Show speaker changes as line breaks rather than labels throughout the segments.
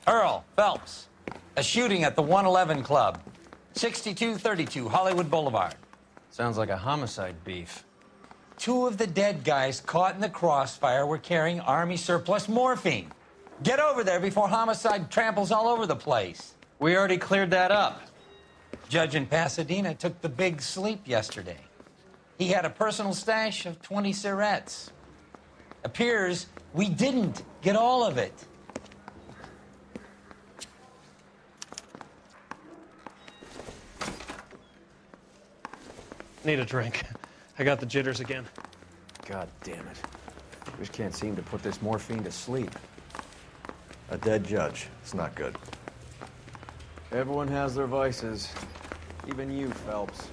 Earl Phelps, a shooting at the 111 Club, 6232 Hollywood Boulevard.
Sounds like a homicide beef.
Two of the dead guys caught in the crossfire were carrying Army surplus morphine. Get over there before homicide tramples all over the place.
We already cleared that up.
Judge in Pasadena took the big sleep yesterday. He had a personal stash of 20 cigarettes. Appears we didn't get all of it.
Need a drink. I got the jitters again.
God damn it. Just can't seem to put this morphine to sleep.
A dead judge. It's not good.
Everyone has their vices. Even you, Phelps.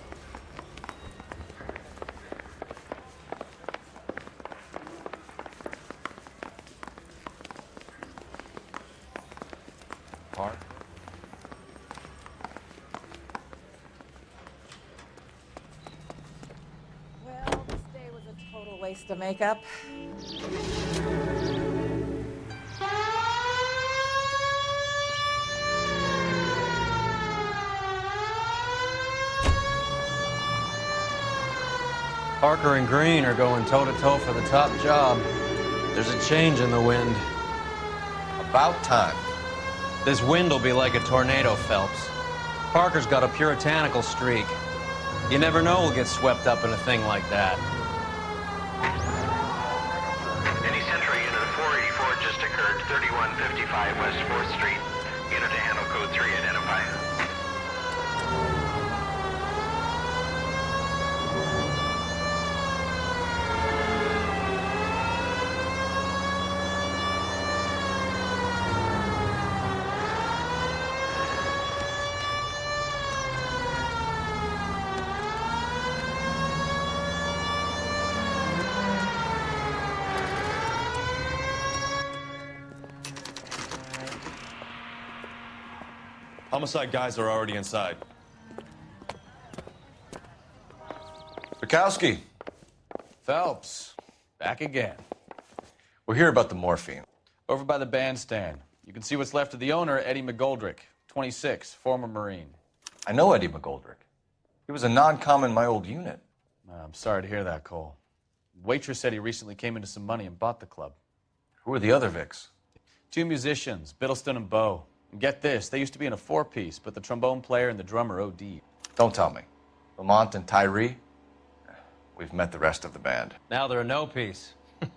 Park.
Well, this day was a total waste of makeup.
Parker and Green are going toe-to-toe for the top job. There's a change in the wind.
About time.
This wind will be like a tornado, Phelps. Parker's got a puritanical streak. You never know who'll get swept up in a thing like that.
Any Central unit of 484 just occurred, 3155 West 4th Street. Unit to handle code 3, identify.
Homicide guys are already inside.
Bukowski,
Phelps, back again.
we're here about the morphine.
Over by the bandstand. You can see what's left of the owner, Eddie McGoldrick, 26, former Marine.
I know Eddie McGoldrick. He was a non-com in my old unit.
I'm sorry to hear that, Cole. Waitress said he recently came into some money and bought the club.
Who are the other Vics?
Two musicians, Biddleston and Bowe. And get this, they used to be in a four-piece, but the trombone player and the drummer OD'd.
Don't tell me. Lamont and Tyree? We've met the rest of the band.
Now they're a no-piece.
Do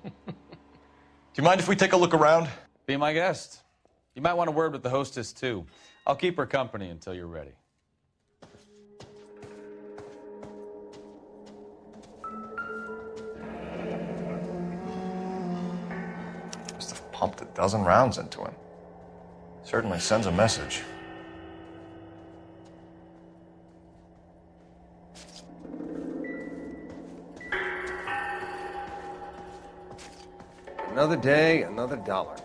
you mind if we take a look around?
Be my guest. You might want a word with the hostess, too. I'll keep her company until you're ready.
Must have pumped a dozen rounds into him. Certainly sends a message.
Another day, another dollar.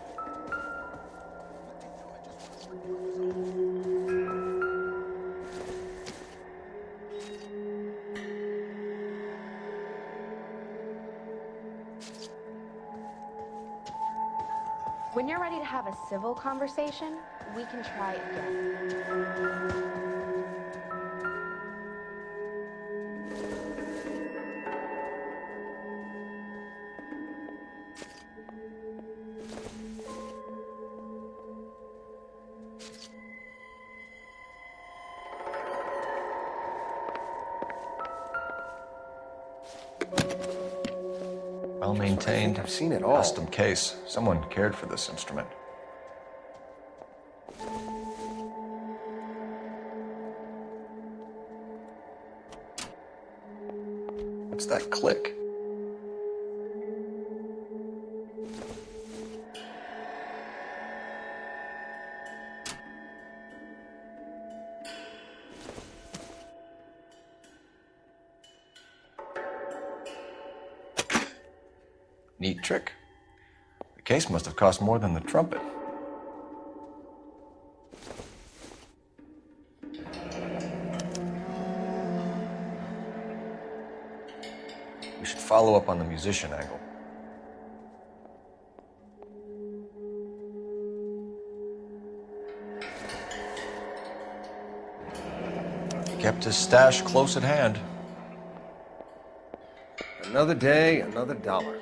When you're ready to have a civil conversation, we can try again.
Well maintained.
I've seen it all.
Custom case. Someone cared for this instrument. What's that click? Neat trick. The case must have cost more than the trumpet. We should follow up on the musician angle. kept his stash close at hand.
Another day, another dollar.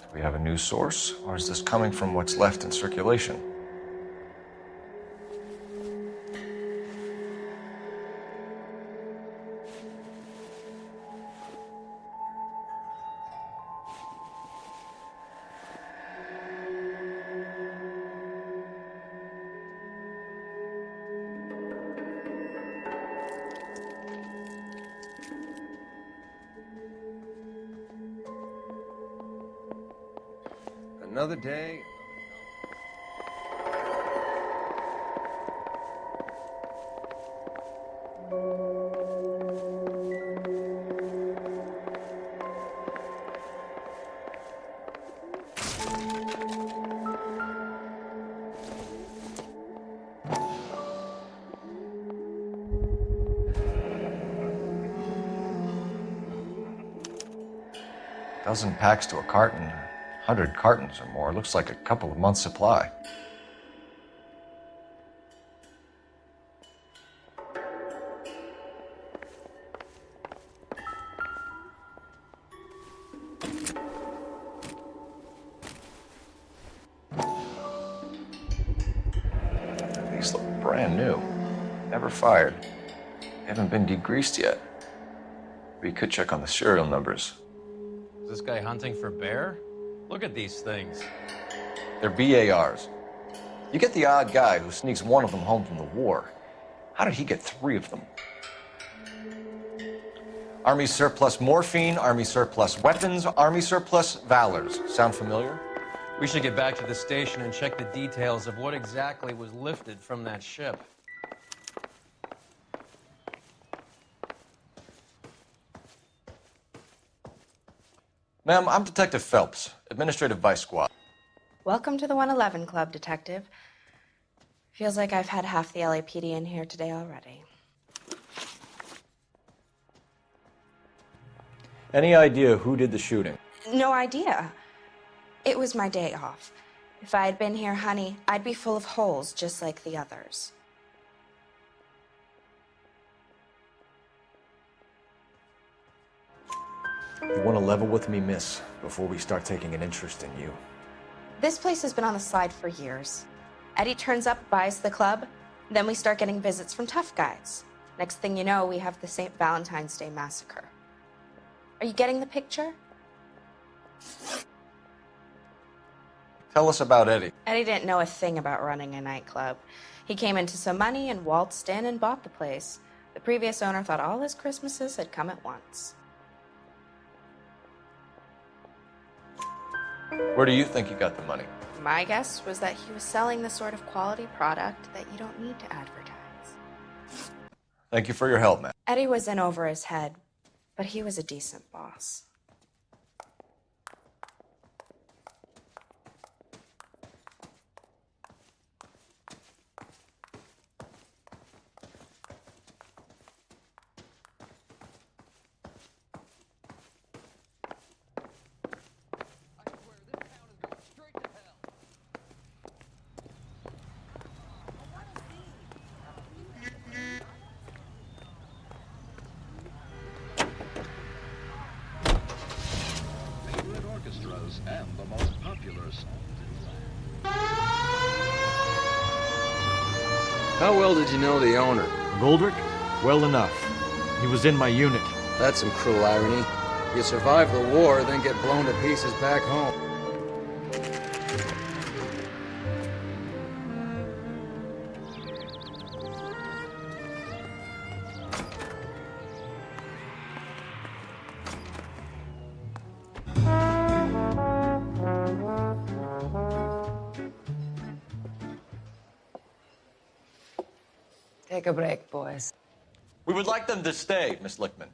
Do we have a new source, or is this coming from what's left in circulation?
Another day.
Dozen packs to a carton, 100 cartons or more. Looks like a couple of months' supply. These look brand new. Never fired. They haven't been degreased yet. We could check on the serial numbers.
Is this guy hunting for bear? Look at these things.
They're BARs. You get the odd guy who sneaks one of them home from the war. How did he get 3 of them? Army surplus morphine, Army surplus weapons, Army surplus valors. Sound familiar?
We should get back to the station and check the details of what exactly was lifted from that ship.
Ma'am, I'm Detective Phelps, Administrative Vice Squad.
Welcome to the 111 Club, Detective. Feels like I've had half the LAPD in here today already.
Any idea who did the shooting?
No idea. It was my day off. If I had been here, honey, I'd be full of holes just like the others.
You want to level with me, miss, before we start taking an interest in you?
This place has been on the slide for years. Eddie turns up, buys the club, then we start getting visits from tough guys. Next thing you know, we have the St. Valentine's Day massacre. Are you getting the picture?
Tell us about Eddie.
Eddie didn't know a thing about running a nightclub. He came into some money and waltzed in and bought the place. The previous owner thought all his Christmases had come at once.
Where do you think he got the money?
My guess was that he was selling the sort of quality product that you don't need to advertise.
Thank you for your help, man.
Eddie was in over his head, but he was a decent boss.
And the most popular songs.
How well did you know the owner?
Goldrick? Well enough. He was in my unit.
That's some cruel irony. You survive the war, then get blown to pieces back home.
Take a break, boys.
We would like them to stay, Miss Lickman.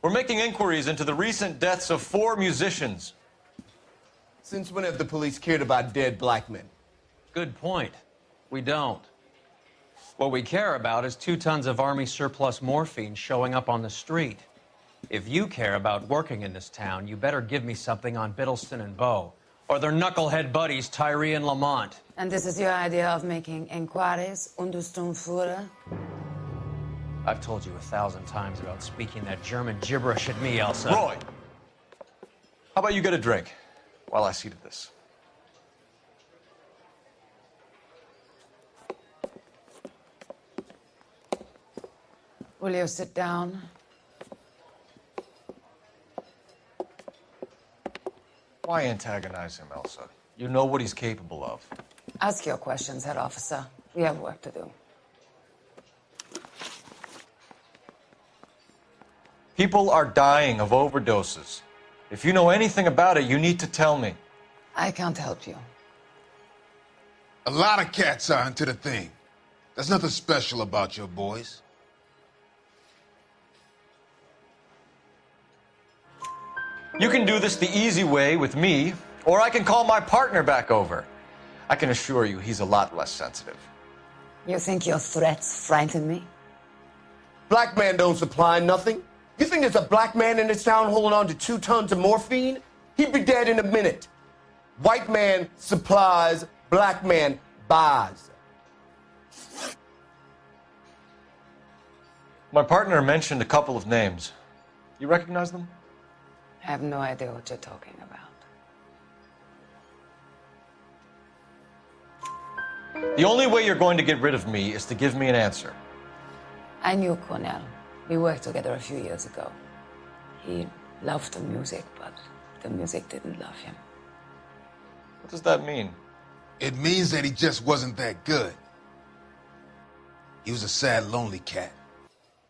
We're making inquiries into the recent deaths of 4 musicians.
Since when have the police cared about dead black men?
Good point. We don't. What we care about is 2 tons of Army surplus morphine showing up on the street. If you care about working in this town, you better give me something on Biddleston and Bow, or their knucklehead buddies Tyree and Lamont.
And this is your idea of making inquiries, Untersturmführer?
I've told you 1,000 times about speaking that German gibberish at me, Elsa.
Roy! How about you get a drink while I see to this?
Will you sit down?
Why antagonize him, Elsa? You know what he's capable of.
Ask your questions, Head Officer. We have work to do.
People are dying of overdoses. If you know anything about it, you need to tell me.
I can't help you.
A lot of cats are into the thing. There's nothing special about your boys.
You can do this the easy way with me, or I can call my partner back over. I can assure you he's a lot less sensitive.
You think your threats frighten me?
Black man don't supply nothing. You think there's a black man in this town holding on to 2 tons of morphine? He'd be dead in a minute. White man supplies, black man buys.
My partner mentioned a couple of names. You recognize them?
I have no idea what you're talking about.
The only way you're going to get rid of me is to give me an answer.
I knew Cornell. We worked together a few years ago. He loved the music, but the music didn't love him.
What does that mean?
It means that he just wasn't that good. He was a sad, lonely cat.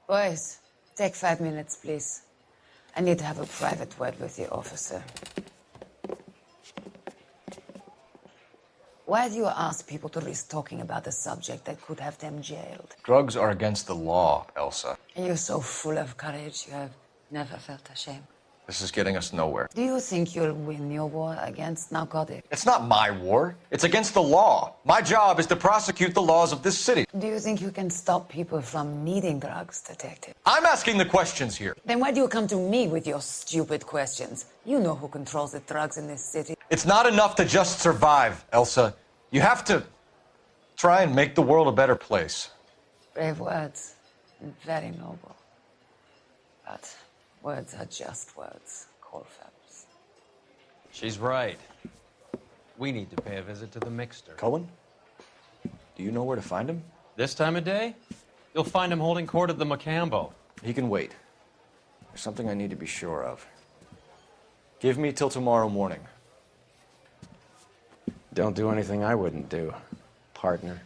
Boys, take 5 minutes, please. I need to have a private word with the officer. Why do you ask people to risk talking about a subject that could have them jailed?
Drugs are against the law, Elsa.
You're so full of courage, you have never felt ashamed.
This is getting us nowhere.
Do you think you'll win your war against narcotics?
It's not my war. It's against the law. My job is to prosecute the laws of this city.
Do you think you can stop people from needing drugs, Detective?
I'm asking the questions here.
Then why do you come to me with your stupid questions? You know who controls the drugs in this city.
It's not enough to just survive, Elsa. You have to try and make the world a better place.
Brave words, and very noble. But words are just words, Cole Phelps.
She's right. We need to pay a visit to the Mixter.
Cohen? Do you know where to find him?
This time of day? You'll find him holding court at the Macambo.
He can wait. There's something I need to be sure of. Give me till tomorrow morning.
Don't do anything I wouldn't do, partner.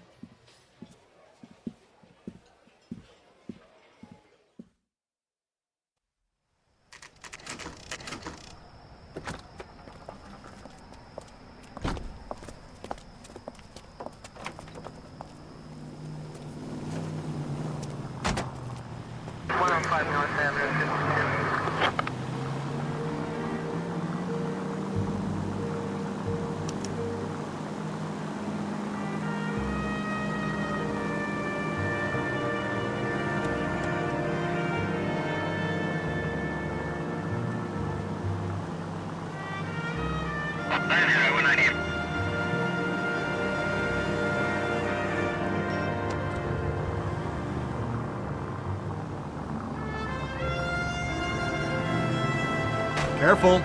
Careful.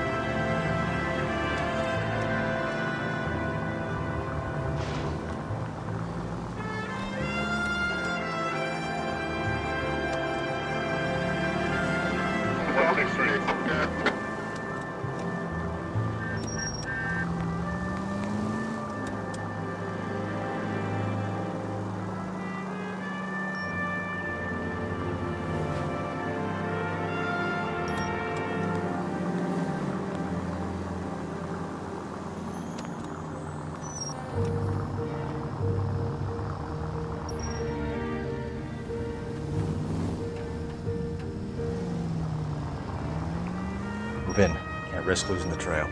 Move in. Can't risk losing the trail.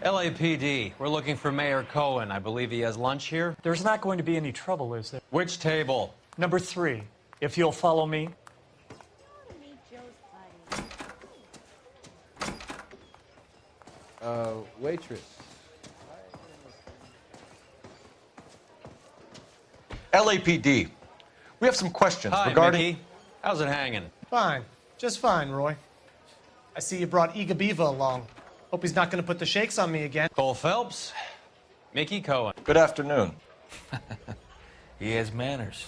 LAPD, we're looking for Mayor Cohen. I believe he has lunch here.
There's not going to be any trouble, is there?
Which table?
Number 3, if you'll follow me.
Waitress.
LAPD. We have some questions
Hi,
regarding...
Mickey. How's it hanging?
Fine. Just fine, Roy. I see you brought Iga Beaver along. Hope he's not going to put the shakes on me again.
Cole Phelps, Mickey Cohen.
Good afternoon.
He has manners.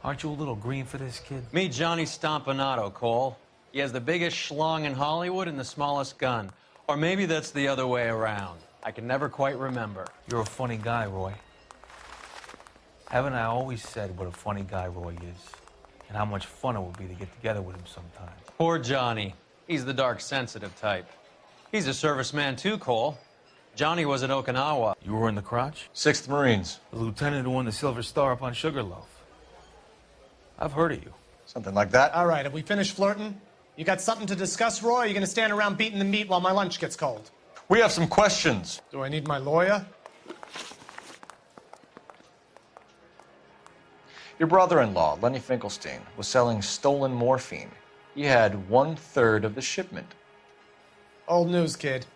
Aren't you a little green for this kid?
Meet Johnny Stompanato, Cole. He has the biggest schlong in Hollywood and the smallest gun. Or maybe that's the other way around. I can never quite remember.
You're a funny guy, Roy. Haven't I always said what a funny guy Roy is? And how much fun it would be to get together with him sometime.
Poor Johnny. He's the dark, sensitive type. He's a serviceman too, Cole. Johnny was at Okinawa.
You were in the crotch?
6th Marines.
The lieutenant who won the Silver Star up on Sugarloaf. I've heard of you.
Something like that.
All right, have we finished flirting? You got something to discuss, Roy? Or are you going to stand around beating the meat while my lunch gets cold?
We have some questions.
Do I need my lawyer?
Your brother-in-law, Lenny Finkelstein, was selling stolen morphine. He had 1/3 of the shipment.
Old news, kid.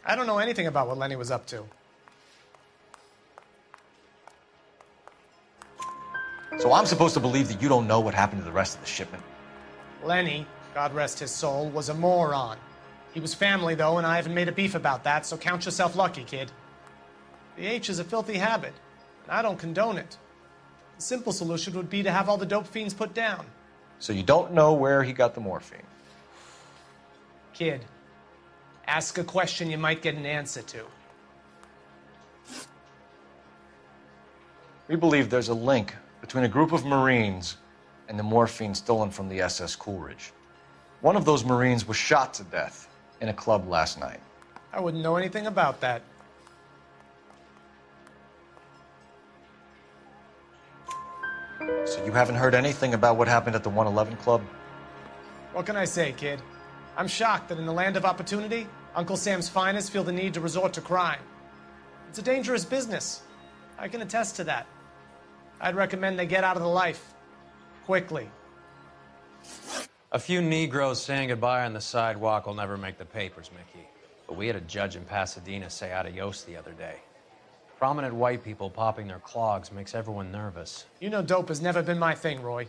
I don't know anything about what Lenny was up to.
So I'm supposed to believe that you don't know what happened to the rest of the shipment?
Lenny, God rest his soul, was a moron. He was family, though, and I haven't made a beef about that, so count yourself lucky, kid. The H is a filthy habit, and I don't condone it. The simple solution would be to have all the dope fiends put down.
So you don't know where he got the morphine?
Kid, ask a question you might get an answer to.
We believe there's a link between a group of Marines and the morphine stolen from the SS Coolidge. One of those Marines was shot to death in a club last night.
I wouldn't know anything about that.
So you haven't heard anything about what happened at the 111 Club?
What can I say, kid? I'm shocked that in the land of opportunity, Uncle Sam's finest feel the need to resort to crime. It's a dangerous business. I can attest to that. I'd recommend they get out of the life. Quickly.
A few Negroes saying goodbye on the sidewalk will never make the papers, Mickey. But we had a judge in Pasadena say adios the other day. Prominent white people popping their clogs makes everyone nervous.
You know dope has never been my thing, Roy.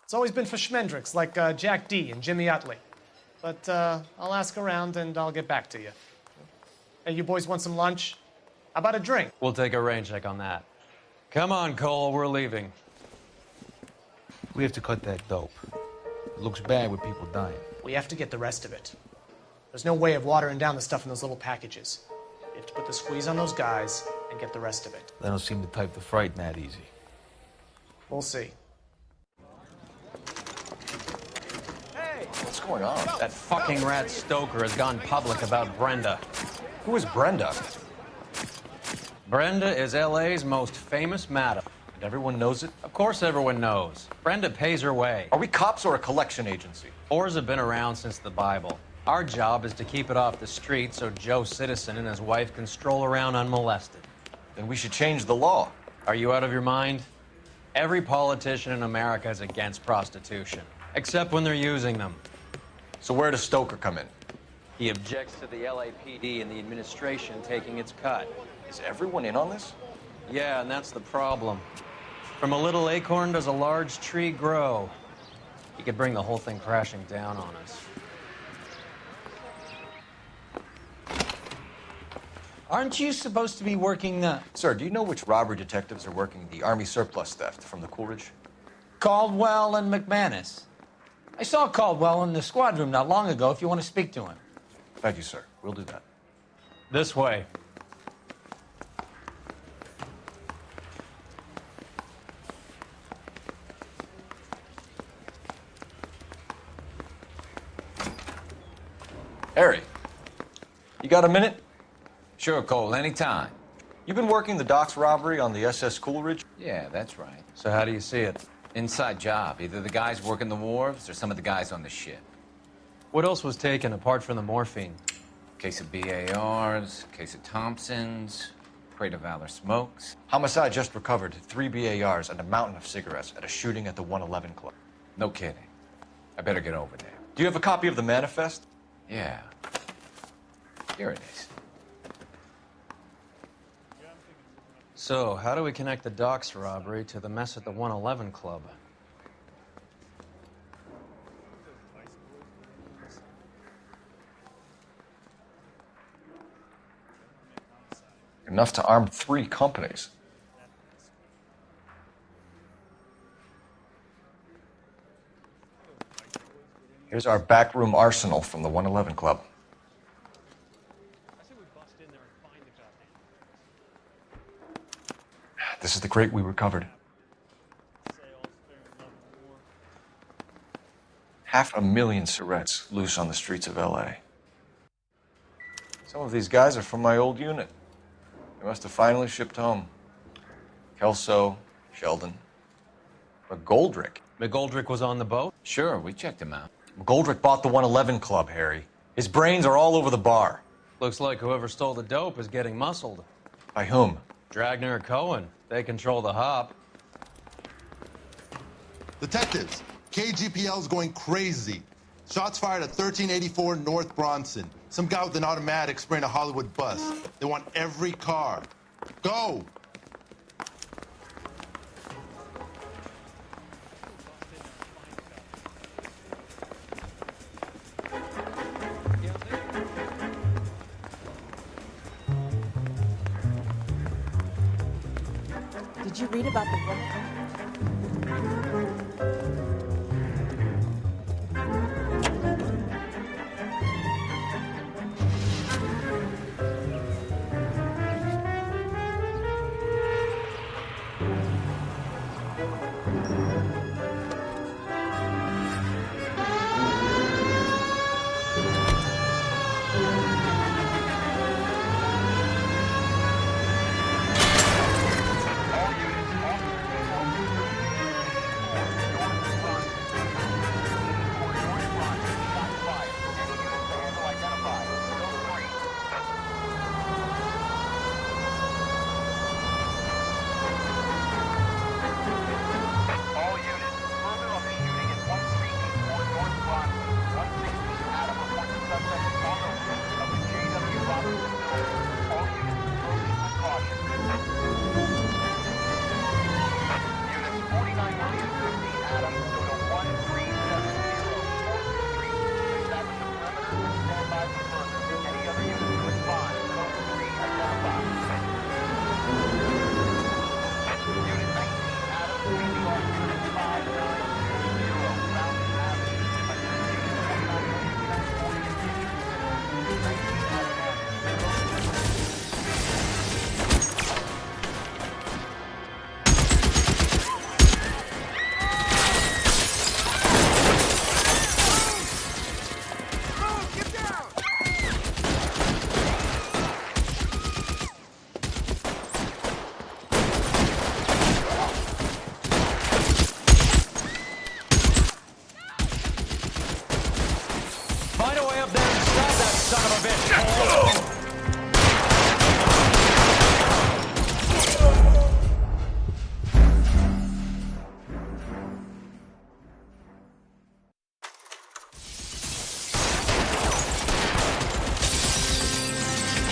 It's always been for schmendricks like Jack D. and Jimmy Utley. But I'll ask around and I'll get back to you. Hey, you boys want some lunch? How about a drink?
We'll take a rain check on that. Come on, Cole, we're leaving.
We have to cut that dope. It looks bad with people dying.
We have to get the rest of it. There's no way of watering down the stuff in those little packages. You have to put the squeeze on those guys and get the rest of it.
They don't seem the type to frighten that easy.
We'll see.
What's going on?
That fucking rat Stoker has gone public about Brenda.
Who is Brenda?
Brenda is LA's most famous madam.
And everyone knows it?
Of course everyone knows. Brenda pays her way.
Are we cops or a collection agency?
Whores have been around since the Bible. Our job is to keep it off the street so Joe Citizen and his wife can stroll around unmolested.
Then we should change the law.
Are you out of your mind? Every politician in America is against prostitution, except when they're using them.
So where does Stoker come in?
He objects to the LAPD and the administration taking its cut.
Is everyone in on this?
Yeah, and that's the problem. From a little acorn does a large tree grow. He could bring the whole thing crashing down on us.
Aren't you supposed to be working the...
Sir, do you know which robbery detectives are working the Army surplus theft from the Coolidge?
Caldwell and McManus. I saw Caldwell in the squad room not long ago if you want to speak to him.
Thank you, sir. We'll do that.
This way.
Harry, you got a minute?
Sure, Cole, anytime.
You've been working the docks robbery on the SS Coolidge?
Yeah, that's right.
So how do you see it?
Inside job. Either the guys working the wharves or some of the guys on the ship.
What else was taken apart from the morphine?
Case of BARs, case of Thompsons, crate of Valor smokes.
Homicide just recovered 3 BARs and a mountain of cigarettes at a shooting at the 111 Club.
No kidding. I better get over there.
Do you have a copy of the manifest?
Yeah. Here it is.
So, how do we connect the docks robbery to the mess at the 111 Club?
Enough to arm 3 companies. Here's our backroom arsenal from the 111 Club. This is the crate we recovered. 500,000 cigarettes loose on the streets of LA. Some of these guys are from my old unit. They must have finally shipped home. Kelso, Sheldon, McGoldrick.
McGoldrick was on the boat?
Sure, we checked him out.
McGoldrick bought the 111 Club, Harry. His brains are all over the bar.
Looks like whoever stole the dope is getting muscled.
By whom?
Dragner or Cohen. They control the hop.
Detectives, KGPL's going crazy. Shots fired at 1384 North Bronson. Some guy with an automatic spraying a Hollywood bus. They want every car. Go!
Did you read about the book?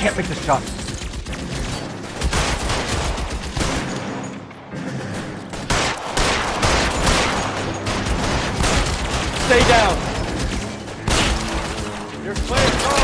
can't make this shot. Stay down. You're clear. Go.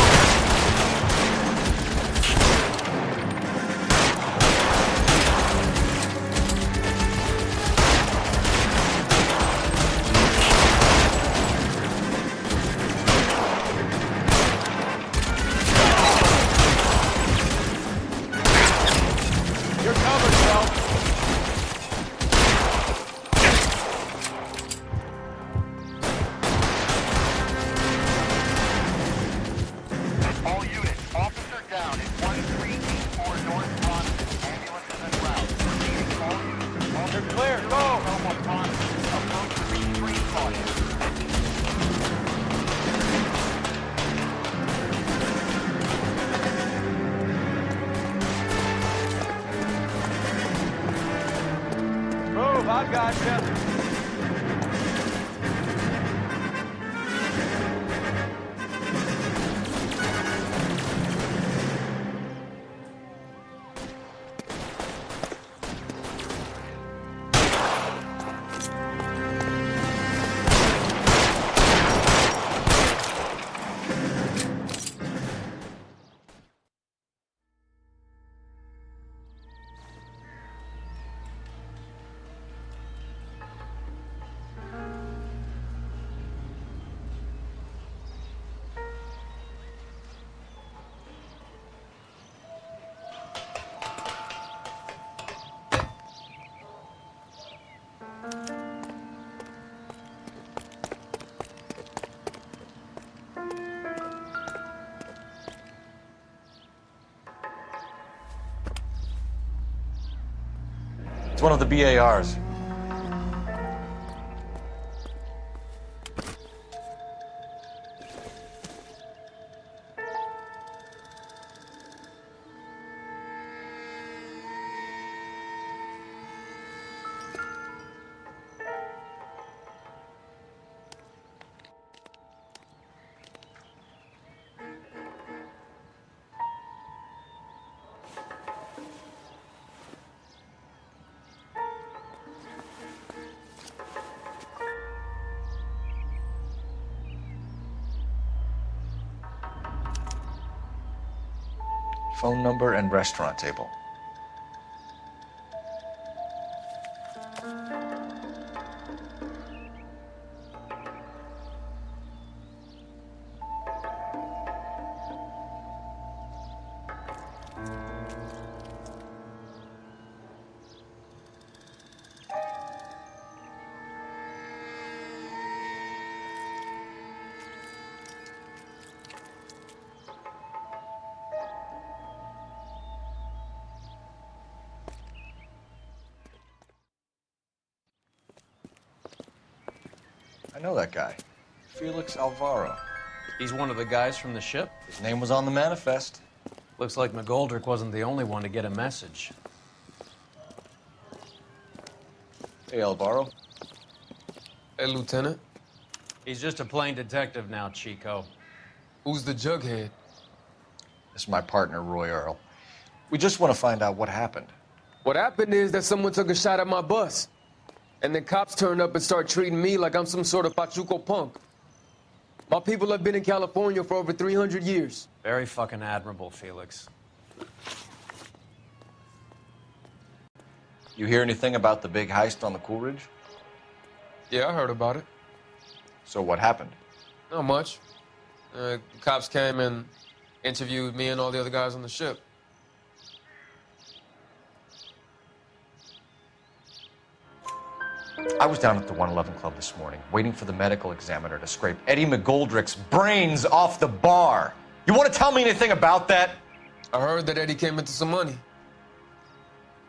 I gotcha.
It's one of the BARs. Phone number and restaurant table. I know that guy. Felix Alvaro.
He's one of the guys from the ship?
His name was on the manifest.
Looks like McGoldrick wasn't the only one to get a message.
Hey, Alvaro.
Hey, Lieutenant.
He's just a plain detective now, Chico.
Who's the jughead?
This is my partner, Roy Earl. We just want to find out what happened.
What happened is that someone took a shot at my bus. And then cops turned up and start treating me like I'm some sort of Pachuco punk. My people have been in California for over 300 years.
Very fucking admirable, Felix.
You hear anything about the big heist on the Coolidge?
Yeah, I heard about it.
So what happened?
Not much. Cops came and interviewed me and all the other guys on the ship.
I was down at the 111 Club this morning, waiting for the medical examiner to scrape Eddie McGoldrick's brains off the bar. You want to tell me anything about that?
I heard that Eddie came into some money.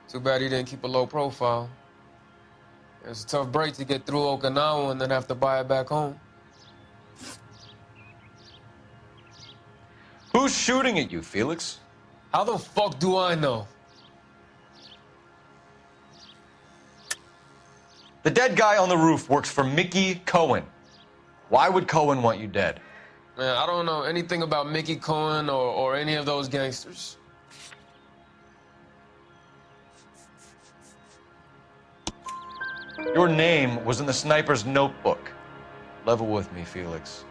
Too bad he didn't keep a low profile. It's a tough break to get through Okinawa and then have to buy it back home.
Who's shooting at you, Felix?
How the fuck do I know?
The dead guy on the roof works for Mickey Cohen. Why would Cohen want you dead?
Man, I don't know anything about Mickey Cohen or any of those gangsters.
Your name was in the sniper's notebook. Level with me, Felix.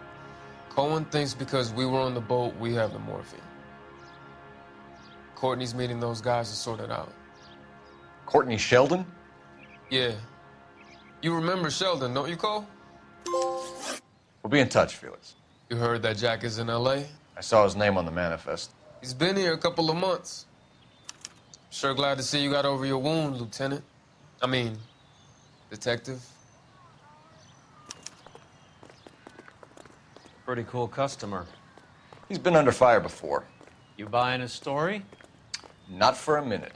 Cohen thinks because we were on the boat, we have the morphine. Courtney's meeting those guys to sort it out.
Courtney Sheldon?
Yeah. You remember Sheldon, don't you, Cole?
We'll be in touch, Felix.
You heard that Jack is in L.A.?
I saw his name on the manifest.
He's been here a couple of months. Sure glad to see you got over your wound, Lieutenant. I mean, Detective.
Pretty cool customer.
He's been under fire before.
You buying his story?
Not for a minute.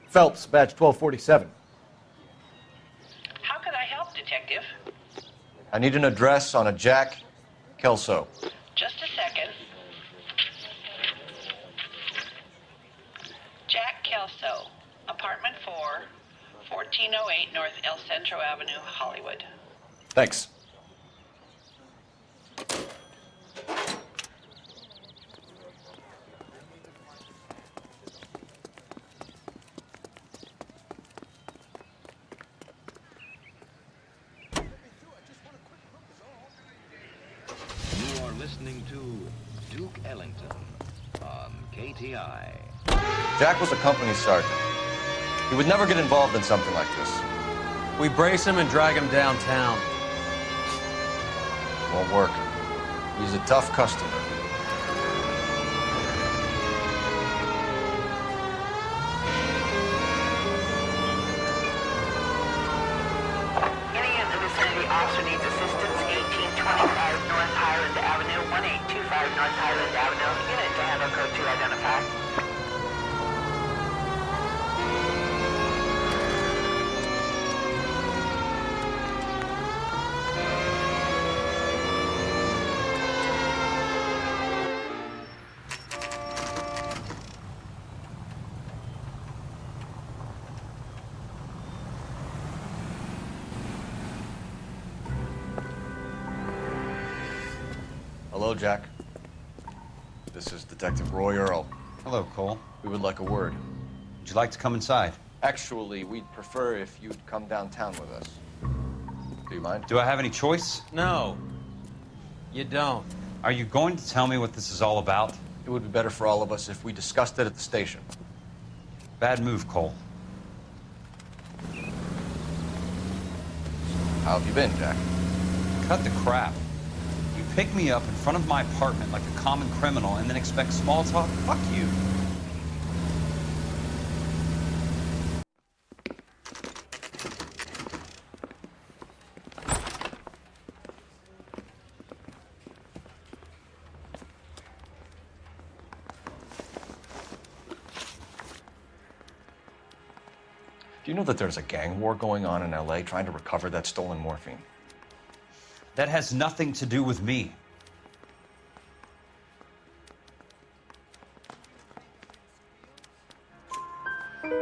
Phelps, badge 1247.
How can I help, Detective?
I need an address on a Jack Kelso.
Just a second. Jack Kelso, apartment 4, 1408 North El Centro Avenue, Hollywood.
Thanks.
Listening to Duke Ellington on KTI.
Jack was a company sergeant. He would never get involved in something like this.
We brace him and drag him downtown.
Won't work. He's a tough customer.
Any in the vicinity also needs assistance. 1825 North Highland Avenue, 1825 North Highland Avenue. Unit to handle code 2 identified.
Hello, Jack. This is Detective Roy Earl.
Hello, Cole.
We would like a word.
Would you like to come inside?
Actually, we'd prefer if you'd come downtown with us. Do you mind?
Do I have any choice?
No, you don't.
Are you going to tell me what this is all about?
It would be better for all of us if we discussed it at the station.
Bad move, Cole.
How have you been, Jack?
Cut the crap. You pick me up in front of my apartment like a common criminal and then expect small talk? Fuck you.
Do you know that there's a gang war going on in L.A. trying to recover that stolen morphine?
That has nothing to do with me.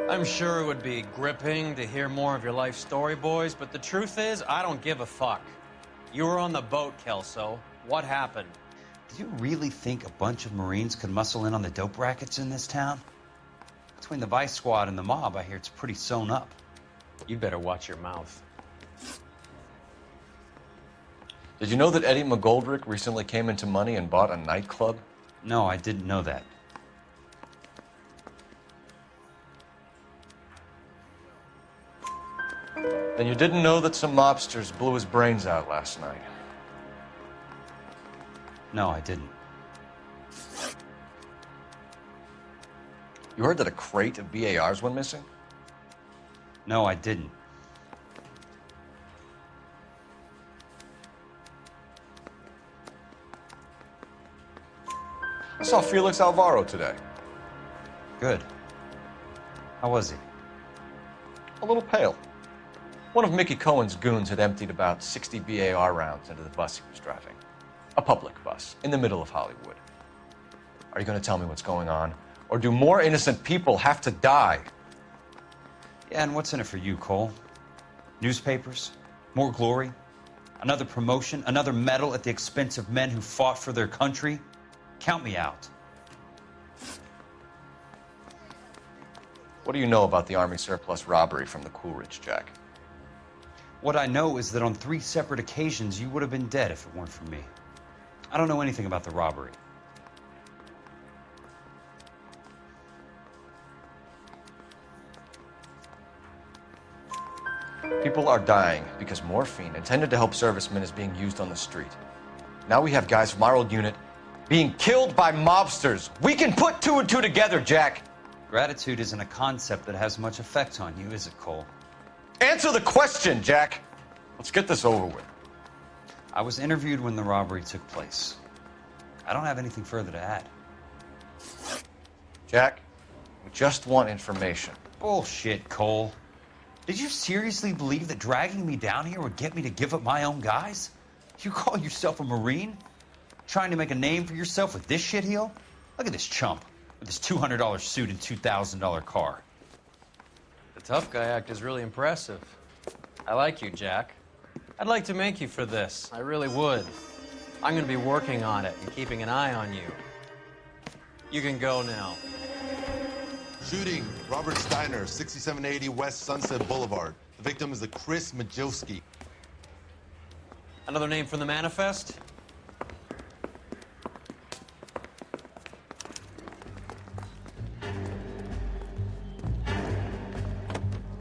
I'm sure it would be gripping to hear more of your life story, boys, but the truth is, I don't give a fuck. You were on the boat, Kelso. What happened?
Do you really think a bunch of Marines could muscle in on the dope rackets in this town? Between the Vice Squad and the mob, I hear it's pretty sewn up.
You better watch your mouth.
Did you know that Eddie McGoldrick recently came into money and bought a nightclub?
No, I didn't know that.
Then you didn't know that some mobsters blew his brains out last night?
No, I didn't.
You heard that a crate of BARs went missing?
No, I didn't.
I saw Felix Alvaro today.
Good. How was he?
A little pale. One of Mickey Cohen's goons had emptied about 60 BAR rounds into the bus he was driving. A public bus, in the middle of Hollywood. Are you going to tell me what's going on? Or do more innocent people have to die?
Yeah, and what's in it for you, Cole? Newspapers? More glory? Another promotion? Another medal at the expense of men who fought for their country? Count me out.
What do you know about the Army surplus robbery from the Coolidge, Jack?
What I know is that on 3 separate occasions, you would have been dead if it weren't for me. I don't know anything about the robbery.
People are dying because morphine intended to help servicemen is being used on the street. Now we have guys from our old unit being killed by mobsters. We can put 2 and 2 together, Jack.
Gratitude isn't a concept that has much effect on you, is it, Cole?
Answer the question, Jack. Let's get this over with.
I was interviewed when the robbery took place. I don't have anything further to add.
Jack, we just want information.
Bullshit, Cole. Did you seriously believe that dragging me down here would get me to give up my own guys? You call yourself a Marine? Trying to make a name for yourself with this shitheel? Look at this chump with his $200 suit and $2,000 car.
The tough guy act is really impressive. I like you, Jack. I'd like to make you for this. I really would. I'm going to be working on it and keeping an eye on you. You can go now.
Shooting, Robert Steiner, 6780 West Sunset Boulevard. The victim is a Chris Majowski.
Another name from the manifest?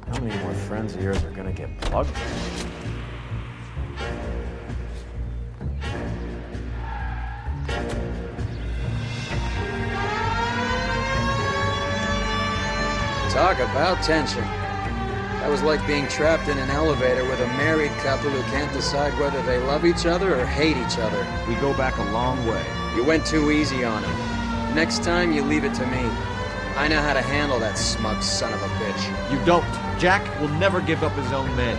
How many more friends of yours are gonna get plugged?
Talk about tension. That was like being trapped in an elevator with a married couple who can't decide whether they love each other or hate each other.
We go back a long way.
You went too easy on him. Next time, you leave it to me. I know how to handle that smug son of a bitch.
You don't. Jack will never give up his own men.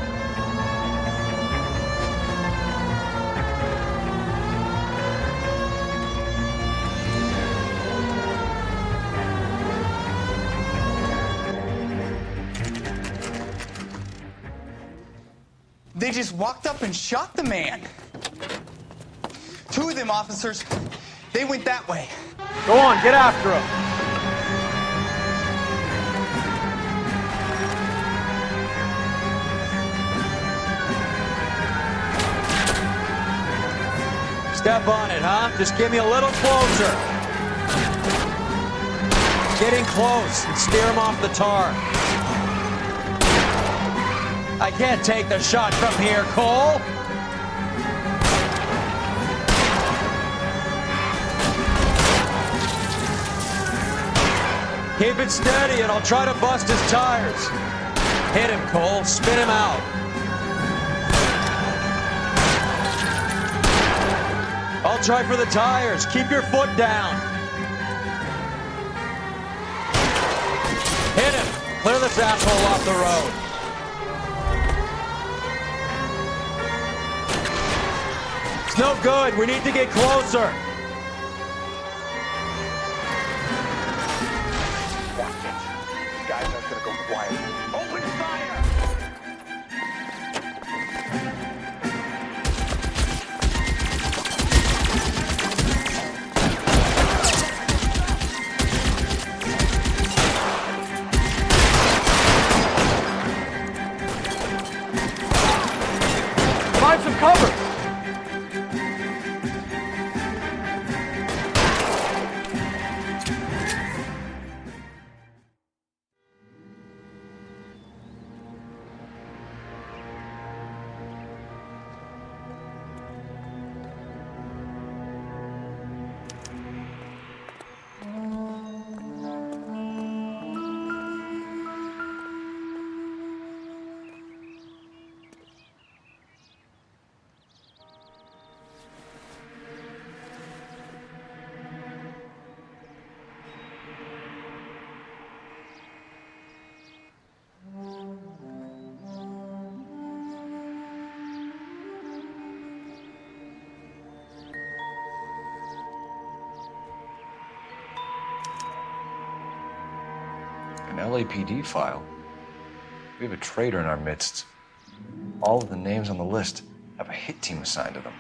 They just walked up and shot the man. 2 of them officers, they went that way.
Go on, get after him.
Step on it, huh? Just get me a little closer. Getting close and steer him off the tar. I can't take the shot from here, Cole. Keep it steady and I'll try to bust his tires. Hit him, Cole. Spin him out. I'll try for the tires. Keep your foot down. Hit him. Clear this asshole off the road. It's no good. We need to get closer.
Watch it. These guys aren't gonna go quiet. Open fire!
Find some cover!
An LAPD file? We have a traitor in our midst. All of the names on the list have a hit team assigned to them.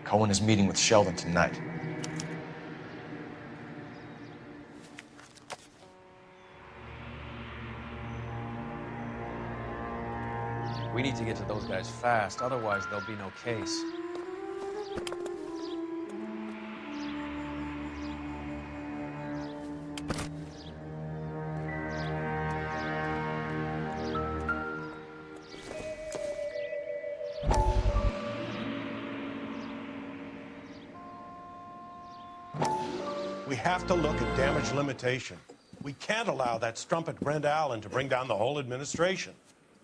Cohen is meeting with Sheldon tonight.
We need to get to those guys fast, otherwise there'll be no case.
We have to look at damage limitation. We can't allow that strumpet Brenda Allen to bring down the whole administration.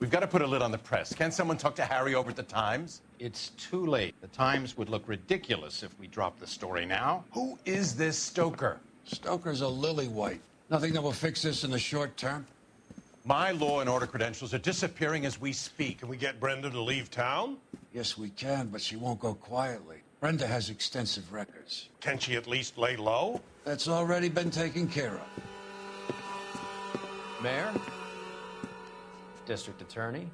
We've got to put a lid on the press. Can't someone talk to Harry over at the Times?
It's too late. The Times would look ridiculous if we dropped the story now.
Who is this Stoker?
Stoker's a lily-white. Nothing that will fix this in the short term.
My law and order credentials are disappearing as we speak.
Can we get Brenda to leave town?
Yes, we can, but she won't go quietly. Brenda has extensive records.
Can she at least lay low?
That's already been taken care of.
Mayor? District Attorney?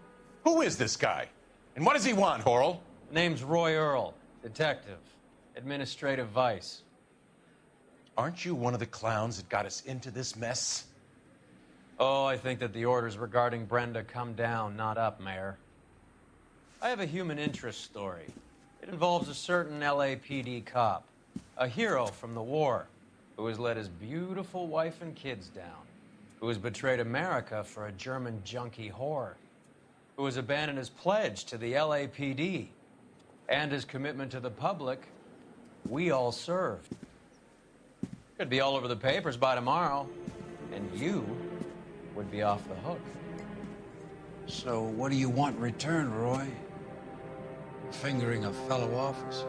Who is this guy? And what does he want, Horrell?
Name's Roy Earl, detective, administrative vice.
Aren't you one of the clowns that got us into this mess?
Oh, I think that the orders regarding Brenda come down, not up, Mayor. I have a human interest story. It involves a certain LAPD cop, a hero from the war, who has let his beautiful wife and kids down, who has betrayed America for a German junkie whore, who has abandoned his pledge to the LAPD and his commitment to the public we all served. Could be all over the papers by tomorrow, and you would be off the hook.
So what do you want in return, Roy? Fingering a fellow officer.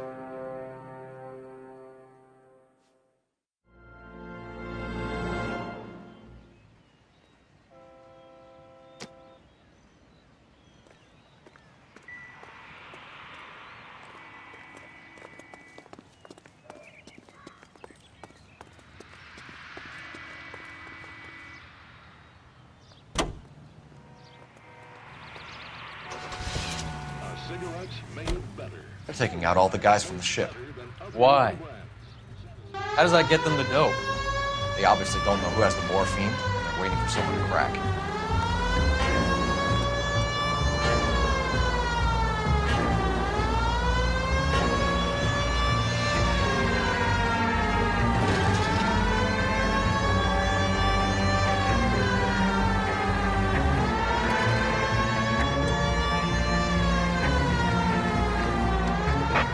They're taking out all the guys from the ship.
Why? How does that get them the dope?
They obviously don't know who has the morphine, and they're waiting for someone to crack it.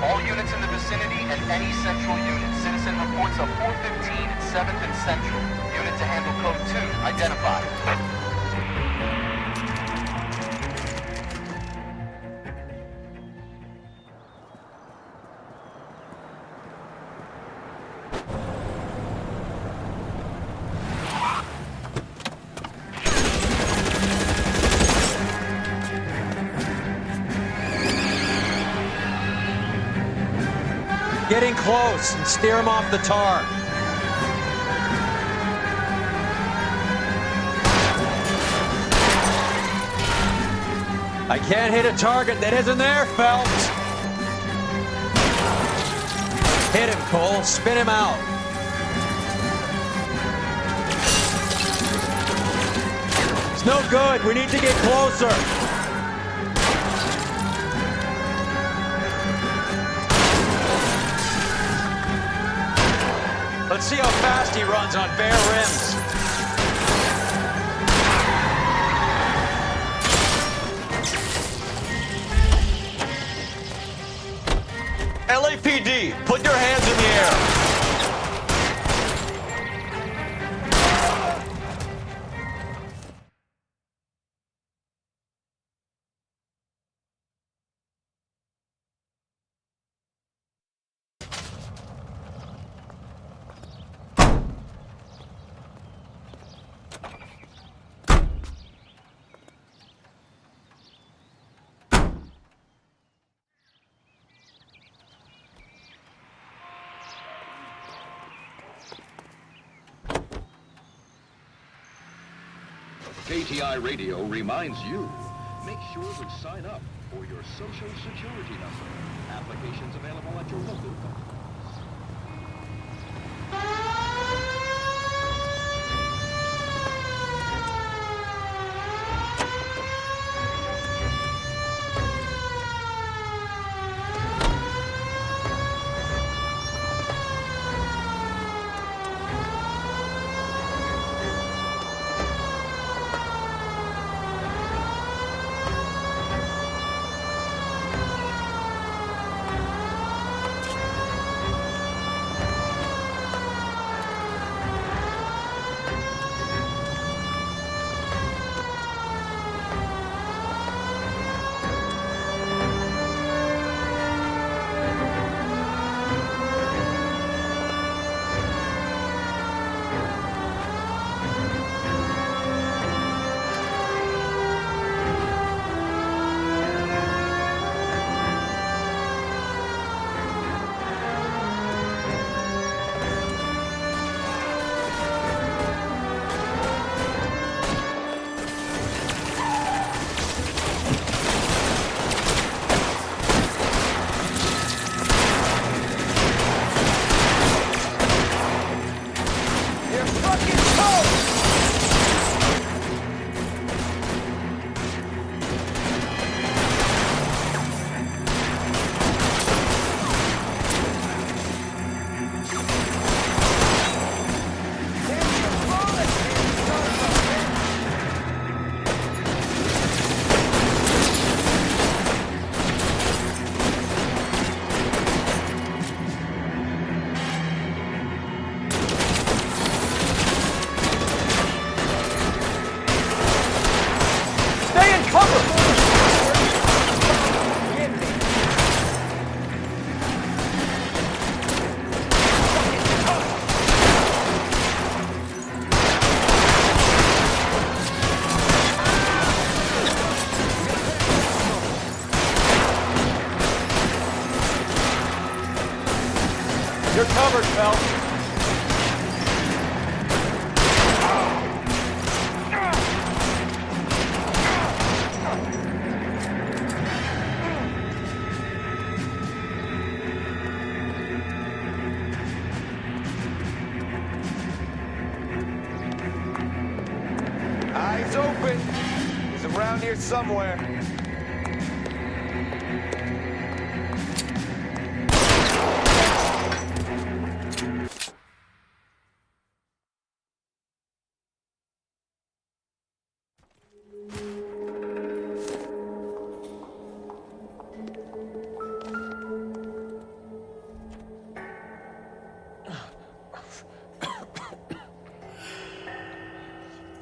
All units in the vicinity and any central unit. Citizen reports of 415 at 7th and Central. Unit to handle code 2. Identified.
Getting close and steer him off the tar. I can't hit a target that isn't there, Phelps. Hit him, Cole. Spin him out. It's no good. We need to get closer. Let's see how fast he runs on bare rims.
LAPD, put your hands in the air.
KTI Radio reminds you, make sure to sign up for your Social Security number. Applications available at your local post.
You're covered, Phelps.
Eyes open. He's around here somewhere.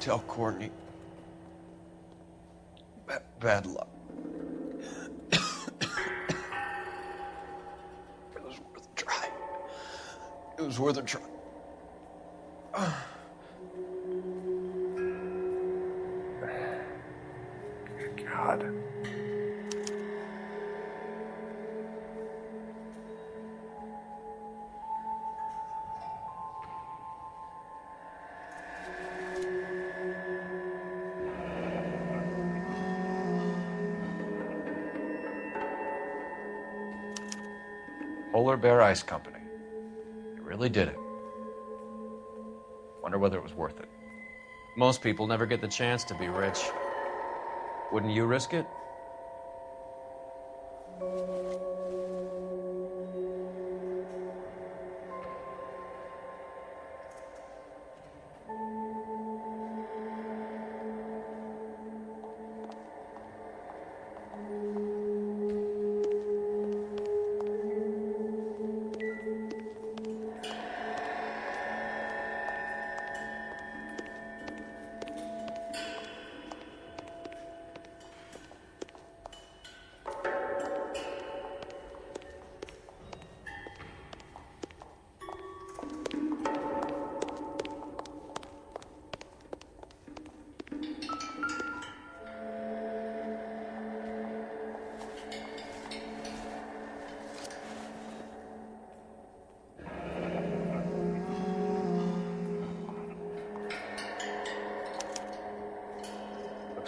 Tell Courtney. Bad luck. It was worth a try. It was worth a try. God. Polar Bear Ice Company. They really did it. Wonder whether it was worth it.
Most people never get the chance to be rich. Wouldn't you risk it?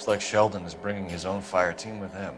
Looks like Sheldon is bringing his own fire team with him.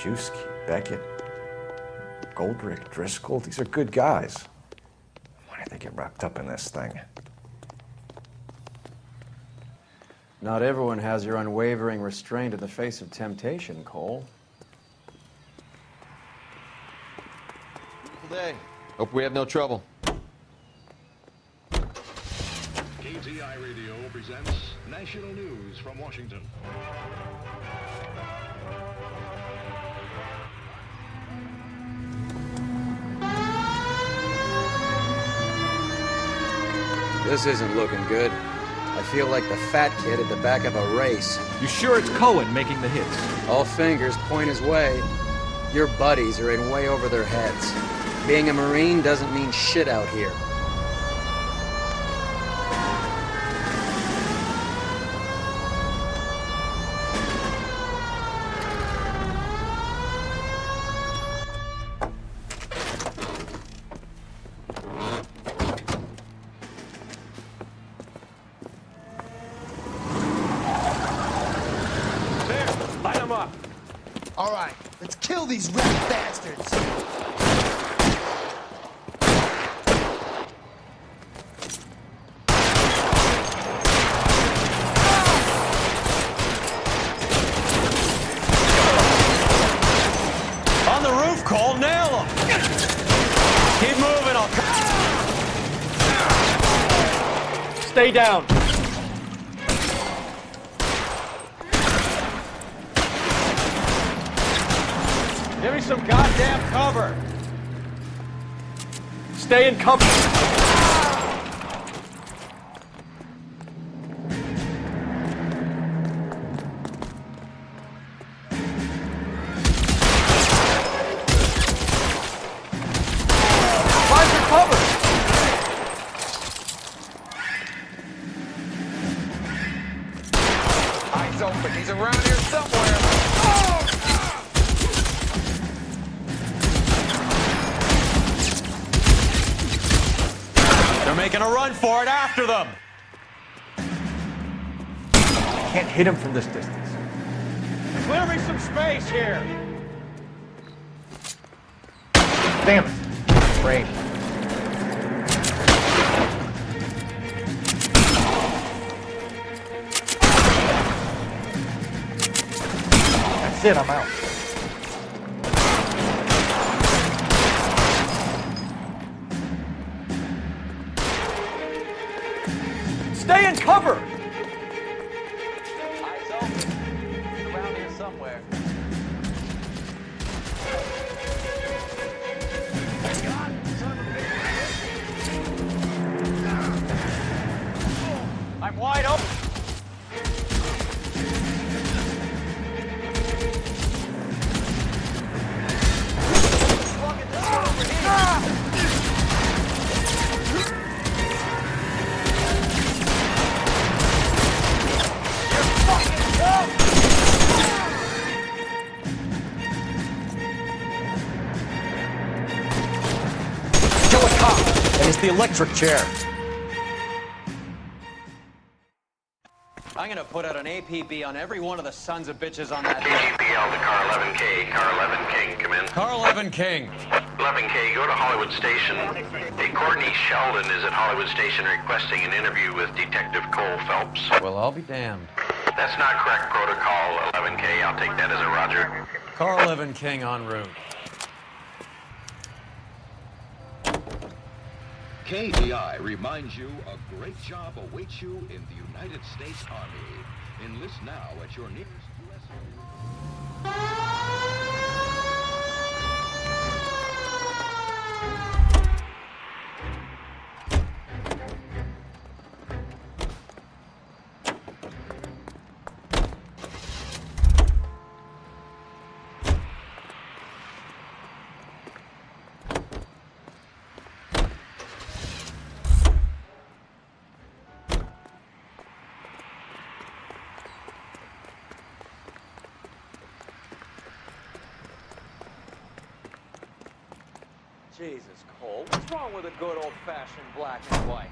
Majewski, Beckett, Goldrick, Driscoll, these are good guys. Why did they get wrapped up in this thing?
Not everyone has your unwavering restraint in the face of temptation, Cole.
Beautiful day. Hope we have no trouble.
KTI Radio presents National News from Washington.
This isn't looking good. I feel like the fat kid at the back of a race.
You sure it's Cohen making the hits?
All fingers point his way. Your buddies are in way over their heads. Being a Marine doesn't mean shit out here.
All right, let's kill these rat bastards.
On the roof, Cole, nail him! Keep moving, I'll...
Stay down. Give me some goddamn cover. Stay in cover. Find your cover.
Eyes open. He's around here somewhere.
They're making a run for it after them!
Can't hit him from this distance. Clear me some space here. Damn it. Rain. That's it, I'm out. Stay in cover!
Eyes open. He's around here somewhere.
I'm wide open.
Kill a cop, and it's the electric chair. I'm gonna put out an APB on every one of the sons of bitches on that.
KGPL to car 11K. Car 11 King, come in.
Car 11 King.
11K, go to Hollywood Station. Hey, Courtney Sheldon is at Hollywood Station requesting an interview with Detective Cole Phelps.
Well, I'll be damned.
That's not correct protocol, 11K. I'll take that as a roger.
Car 11 King en route.
KTI reminds you a great job awaits you in the United States Army. Enlist now at your nearest U.S.
Jesus, Cole. What's wrong with a good old-fashioned black and white?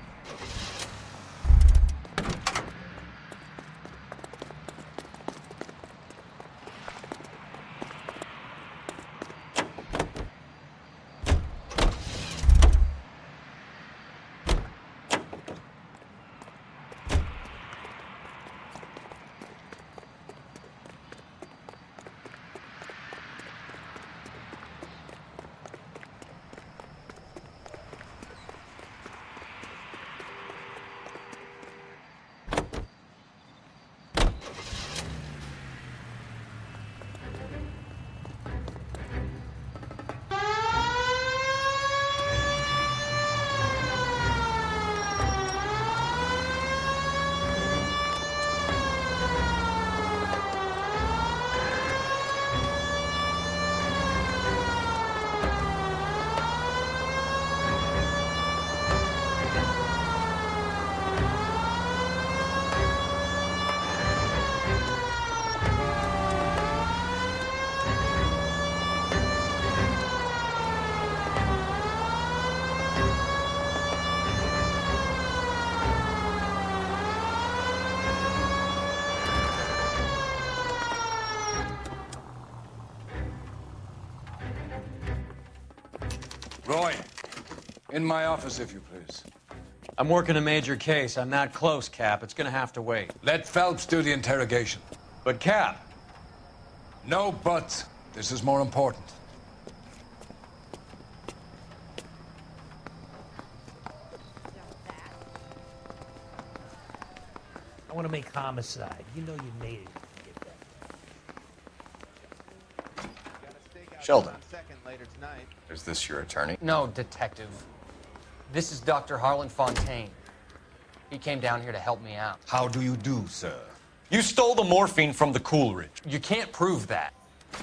Roy, in my office, if you please.
I'm working a major case. I'm that close, Cap. It's gonna have to wait.
Let Phelps do the interrogation.
But, Cap...
No buts. This is more important.
I want to make homicide. You know you made it.
Sheldon, is this your attorney?
No, Detective. This is Dr. Harlan Fontaine. He came down here to help me out.
How do you do, sir?
You stole the morphine from the Coolidge.
You can't prove that.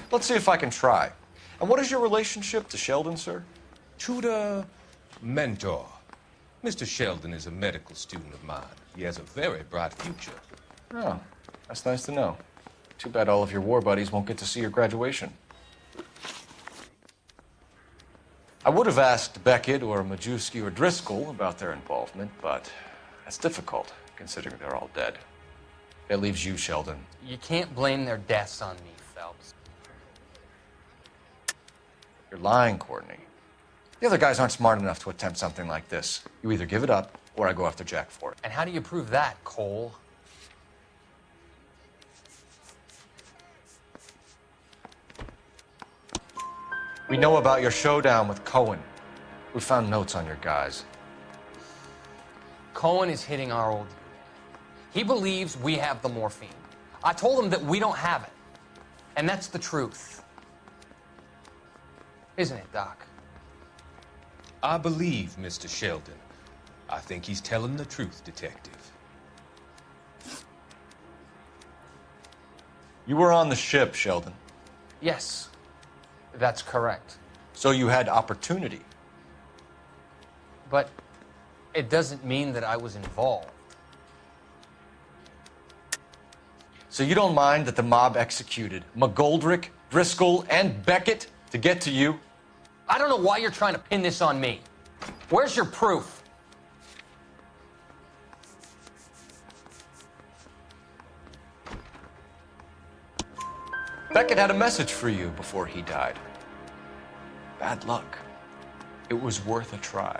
Let's see if I can try. And what is your relationship to Sheldon, sir?
Tutor, mentor. Mr. Sheldon is a medical student of mine. He has a very bright future.
Oh, that's nice to know. Too bad all of your war buddies won't get to see your graduation. I would have asked Beckett or Majewski or Driscoll about their involvement, but that's difficult, considering they're all dead. That leaves you, Sheldon.
You can't blame their deaths on me, Phelps.
You're lying, Courtney. The other guys aren't smart enough to attempt something like this. You either give it up, or I go after Jack for it.
And how do you prove that, Cole?
We know about your showdown with Cohen. We found notes on your guys.
Cohen is hitting our old dude. He believes we have the morphine. I told him that we don't have it. And that's the truth. Isn't it, Doc?
I believe Mr. Sheldon. I think he's telling the truth, Detective.
You were on the ship, Sheldon.
Yes, that's correct.
So you had opportunity.
But it doesn't mean that I was involved.
So you don't mind that the mob executed McGoldrick, Driscoll, and Beckett to get to you?
I don't know why you're trying to pin this on me. Where's your proof?
Beckett had a message for you before he died. Bad luck. It was worth a try.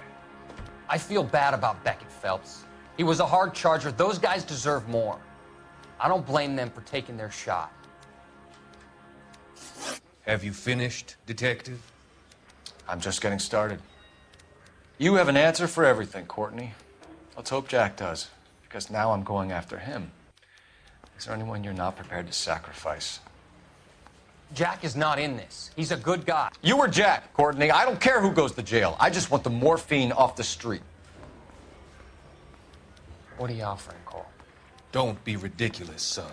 I feel bad about Beckett, Phelps. He was a hard charger. Those guys deserve more. I don't blame them for taking their shot.
Have you finished, Detective?
I'm just getting started. You have an answer for everything, Courtney. Let's hope Jack does, because now I'm going after him. Is there anyone you're not prepared to sacrifice?
Jack is not in this. He's a good guy.
You or Jack, Courtney. I don't care who goes to jail. I just want the morphine off the street.
What are you offering, Cole?
Don't be ridiculous, son.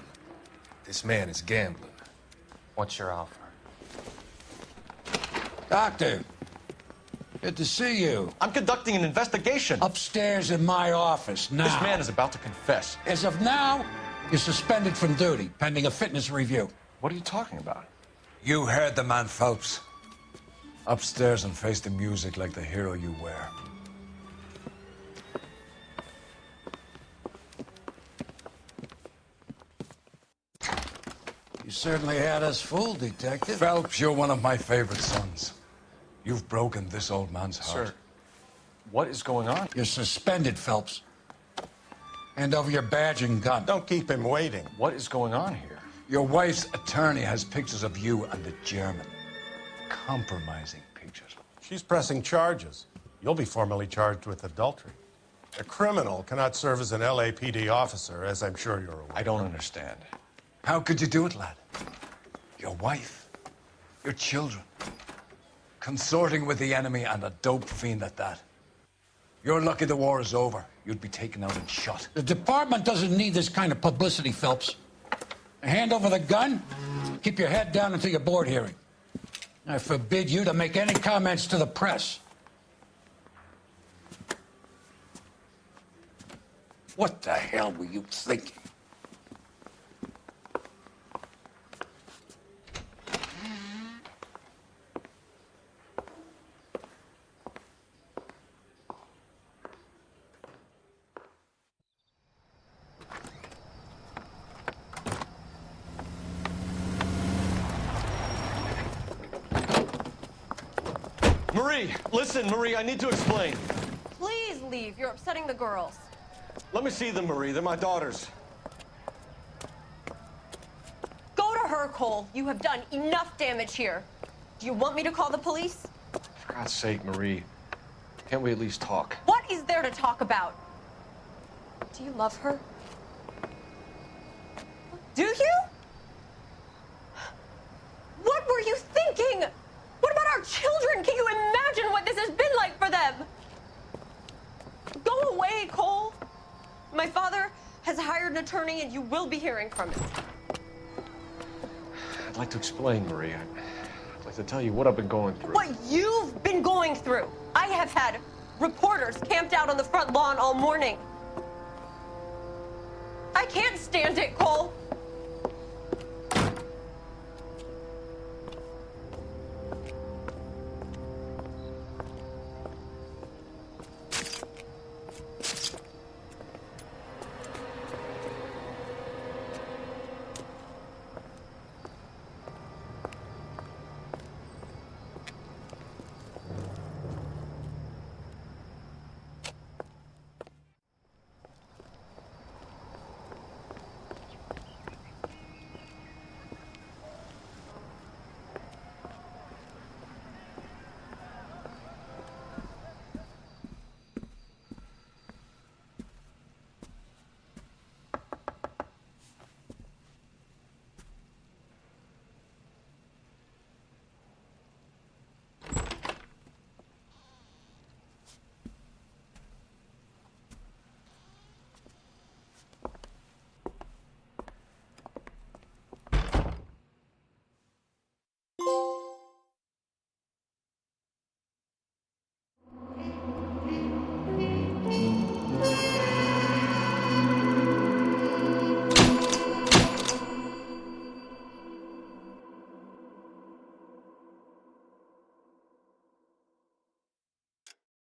This man is gambling.
What's your offer?
Doctor, good to see you.
I'm conducting an investigation.
Upstairs in my office now.
This man is about to confess.
As of now, you're suspended from duty, pending a fitness review.
What are you talking about?
You heard the man, Phelps. Upstairs and face the music like the hero you wear.
You certainly had us fooled, Detective.
Phelps, you're one of my favorite sons. You've broken this old man's heart.
Sir, what is going on?
You're suspended, Phelps. Hand over your badge and gun.
Don't keep him waiting.
What is going on here?
Your wife's attorney has pictures of you and the German. Compromising pictures.
She's pressing charges. You'll be formally charged with adultery. A criminal cannot serve as an LAPD officer, as I'm sure you're aware.
I don't understand.
How could you do it, lad? Your wife, your children, consorting with the enemy and a dope fiend at that. You're lucky the war is over. You'd be taken out and shot.
The department doesn't need this kind of publicity, Phelps. Hand over the gun, keep your head down until your board hearing. I forbid you to make any comments to the press. What the hell were you thinking?
Marie, listen, Marie, I need to explain.
Please leave. You're upsetting the girls.
Let me see them, Marie. They're my daughters.
Go to her, Cole. You have done enough damage here. Do you want me to call the police?
For God's sake, Marie. Can't we at least talk?
What is there to talk about? Do you love her? Do you? What were you thinking? What about our children? Can you imagine what this has been like for them? Go away, Cole. My father has hired an attorney and you will be hearing from him.
I'd like to explain, Marie. I'd like to tell you what I've been going through.
What you've been going through. I have had reporters camped out on the front lawn all morning. I can't stand it, Cole.